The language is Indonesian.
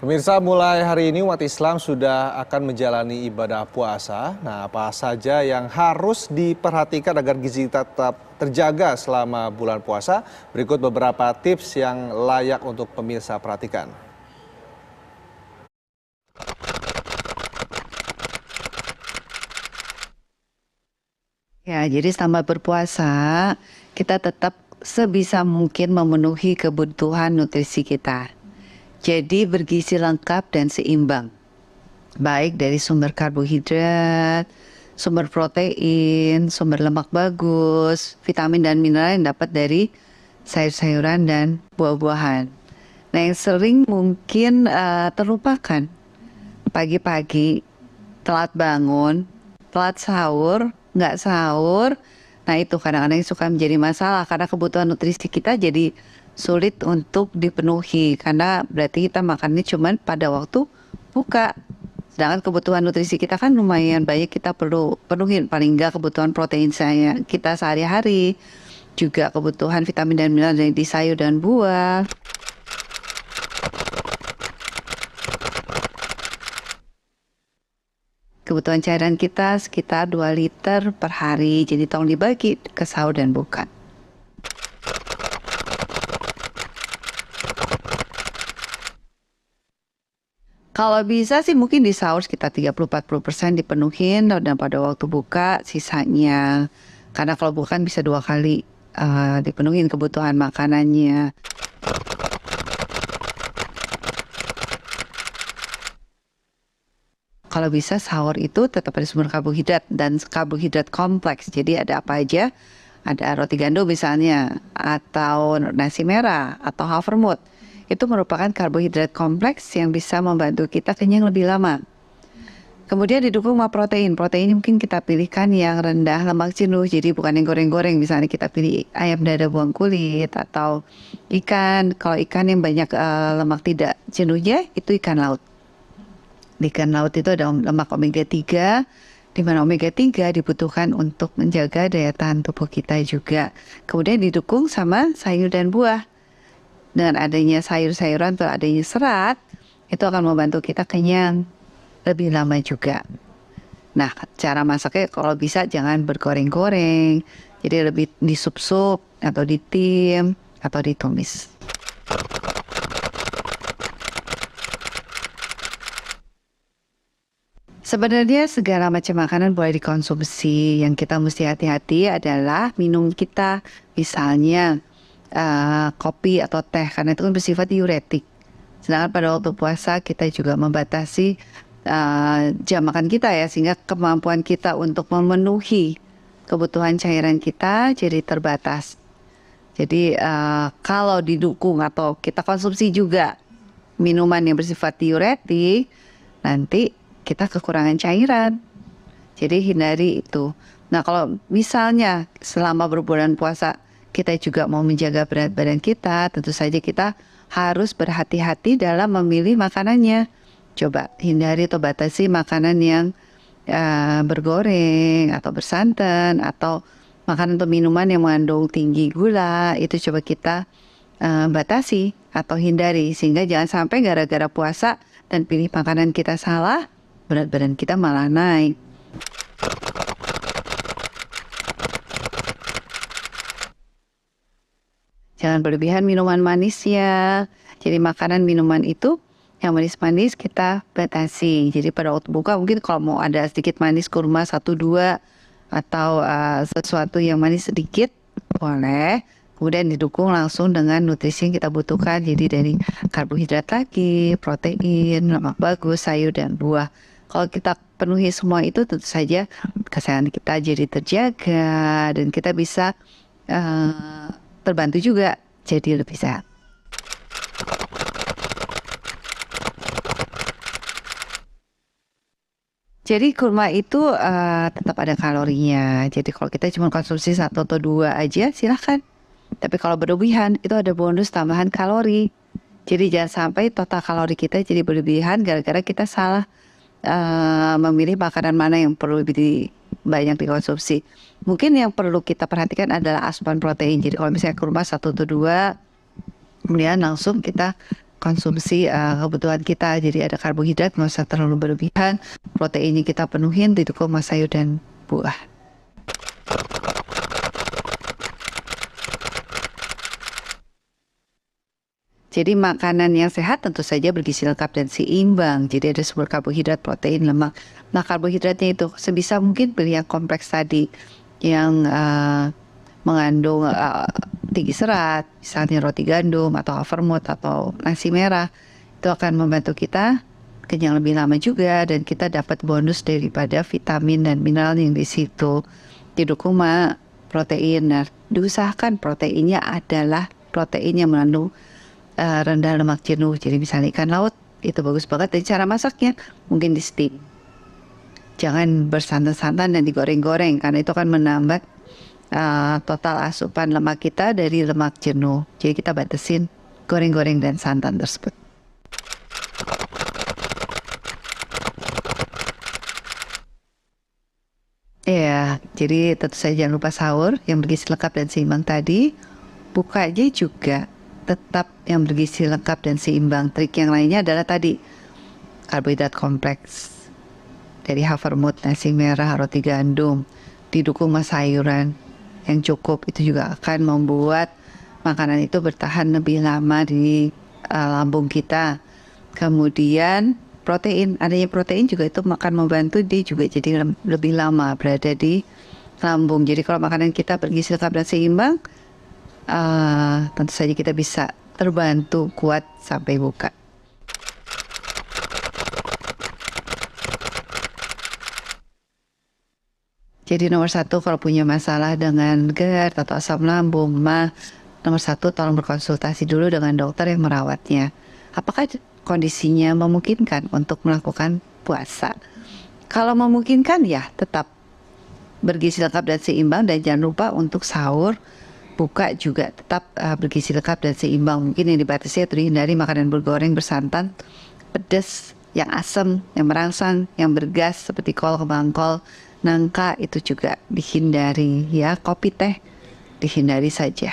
Pemirsa, mulai hari ini umat Islam sudah akan menjalani ibadah puasa. Nah, apa saja yang harus diperhatikan agar gizi tetap terjaga selama bulan puasa? Berikut beberapa tips yang layak untuk pemirsa perhatikan. Ya, jadi selama berpuasa, kita tetap sebisa mungkin memenuhi kebutuhan nutrisi kita. Jadi bergizi lengkap dan seimbang. Baik dari sumber karbohidrat, sumber protein, sumber lemak bagus, vitamin dan mineral yang dapat dari sayur-sayuran dan buah-buahan. Nah, yang sering mungkin terlupakan pagi-pagi, telat bangun, telat sahur, nggak sahur. Nah itu kadang-kadang suka menjadi masalah karena kebutuhan nutrisi kita jadi sulit untuk dipenuhi. Karena berarti kita makannya cuman pada waktu buka. Sedangkan kebutuhan nutrisi kita kan lumayan banyak, kita perlu penuhin. Paling nggak kebutuhan protein kita sehari-hari. Juga kebutuhan vitamin dan mineral dari sayur dan buah. Kebutuhan cairan kita sekitar 2 liter per hari, jadi tolong dibagi ke sahur dan buka. Kalau bisa sih mungkin di sahur sekitar 30-40% dipenuhin, dan pada waktu buka sisanya. Karena kalau bukan bisa 2 kali dipenuhin kebutuhan makanannya. Kalau bisa sahur itu tetap ada sumber karbohidrat dan karbohidrat kompleks. Jadi ada apa aja? Ada roti gandum misalnya, atau nasi merah, atau havermut. Itu merupakan karbohidrat kompleks yang bisa membantu kita kenyang lebih lama. Kemudian didukung sama protein. Protein mungkin kita pilihkan yang rendah lemak jenuh, jadi bukan yang goreng-goreng. Misalnya kita pilih ayam dada buang kulit atau ikan. Kalau ikan yang banyak lemak tidak jenuhnya, itu ikan laut. Di ikan laut itu ada lemak omega 3, di mana omega 3 dibutuhkan untuk menjaga daya tahan tubuh kita juga. Kemudian didukung sama sayur dan buah. Dengan adanya sayur-sayuran atau adanya serat, itu akan membantu kita kenyang lebih lama juga. Nah, cara masaknya kalau bisa jangan bergoreng-goreng. Jadi lebih di sup-sup atau ditim atau ditumis. Sebenarnya segala macam makanan boleh dikonsumsi. Yang kita mesti hati-hati adalah minum kita. Misalnya kopi atau teh, karena itu kan bersifat diuretik. Sedangkan pada waktu puasa kita juga membatasi jam makan kita ya, sehingga kemampuan kita untuk memenuhi kebutuhan cairan kita jadi terbatas. Jadi kalau didukung atau kita konsumsi juga minuman yang bersifat diuretik, nanti kita kekurangan cairan. Jadi hindari itu. Nah, kalau misalnya selama berbulan puasa kita juga mau menjaga berat badan kita, tentu saja kita harus berhati-hati dalam memilih makanannya. Coba hindari atau batasi makanan yang bergoreng atau bersantan, atau makanan atau minuman yang mengandung tinggi gula. Itu coba kita batasi atau hindari, sehingga jangan sampai gara-gara puasa dan pilih makanan kita salah, berat badan kita malah naik. Jangan berlebihan minuman manisnya. Jadi makanan minuman itu yang manis-manis kita batasi. Jadi pada waktu buka mungkin kalau mau ada sedikit manis, kurma 1-2 atau sesuatu yang manis sedikit boleh. Kemudian didukung langsung dengan nutrisi yang kita butuhkan. Jadi dari karbohidrat lagi, protein, lemak bagus, sayur dan buah. Kalau kita penuhi semua itu, tentu saja kesehatan kita jadi terjaga dan kita bisa terbantu juga jadi lebih sehat. Jadi kurma itu tetap ada kalorinya. Jadi kalau kita cuma konsumsi 1 atau 2 aja silahkan. Tapi kalau berlebihan itu ada bonus tambahan kalori. Jadi jangan sampai total kalori kita jadi berlebihan gara-gara kita salah memilih makanan mana yang perlu banyak dikonsumsi. Mungkin yang perlu kita perhatikan adalah asupan protein. Jadi kalau misalnya kurma 1 atau 2, kemudian langsung kita konsumsi kebutuhan kita. Jadi ada karbohidrat, nggak usah terlalu berlebihan. Proteinnya kita penuhin, didukung sama sayur dan buah. Jadi makanan yang sehat tentu saja bergizi lengkap dan seimbang. Jadi ada sumber karbohidrat, protein, lemak. Nah karbohidratnya itu sebisa mungkin pilih yang kompleks tadi, yang mengandung tinggi serat, misalnya roti gandum atau havermut atau nasi merah. Itu akan membantu kita kenyang lebih lama juga, dan kita dapat bonus daripada vitamin dan mineral yang di situ. Didukung sama protein. Nah, diusahakan proteinnya adalah protein yang mengandung rendah lemak jenuh. Jadi misalnya ikan laut itu bagus banget. Dan cara masaknya mungkin di steam. Jangan bersantan-santan dan digoreng-goreng, karena itu akan menambah total asupan lemak kita dari lemak jenuh. Jadi kita batasin goreng-goreng dan santan tersebut. Ya, jadi tentu saja jangan lupa sahur yang bergizi lengkap dan seimbang tadi. Bukanya juga tetap yang bergizi lengkap dan seimbang. Trik yang lainnya adalah tadi karbohidrat kompleks dari havermut, nasi merah, roti gandum, didukung sama sayuran yang cukup. Itu juga akan membuat makanan itu bertahan lebih lama di lambung kita. Kemudian protein, adanya protein juga itu akan membantu dia juga jadi lebih lama berada di lambung. Jadi kalau makanan kita bergizi lengkap dan seimbang, tentu saja kita bisa terbantu kuat sampai buka. Jadi nomor satu, kalau punya masalah dengan GERD atau asam lambung, nomor satu tolong berkonsultasi dulu dengan dokter yang merawatnya. Apakah kondisinya memungkinkan untuk melakukan puasa? Kalau memungkinkan ya tetap bergizi lengkap dan seimbang, dan jangan lupa untuk sahur, buka juga tetap bergizi lengkap dan seimbang. Mungkin yang dibatasi atau dihindari makanan bergoreng, bersantan, pedas, yang asam, yang merangsang, yang bergas seperti kol, kembang kol, nangka itu juga dihindari ya. Kopi, teh dihindari saja.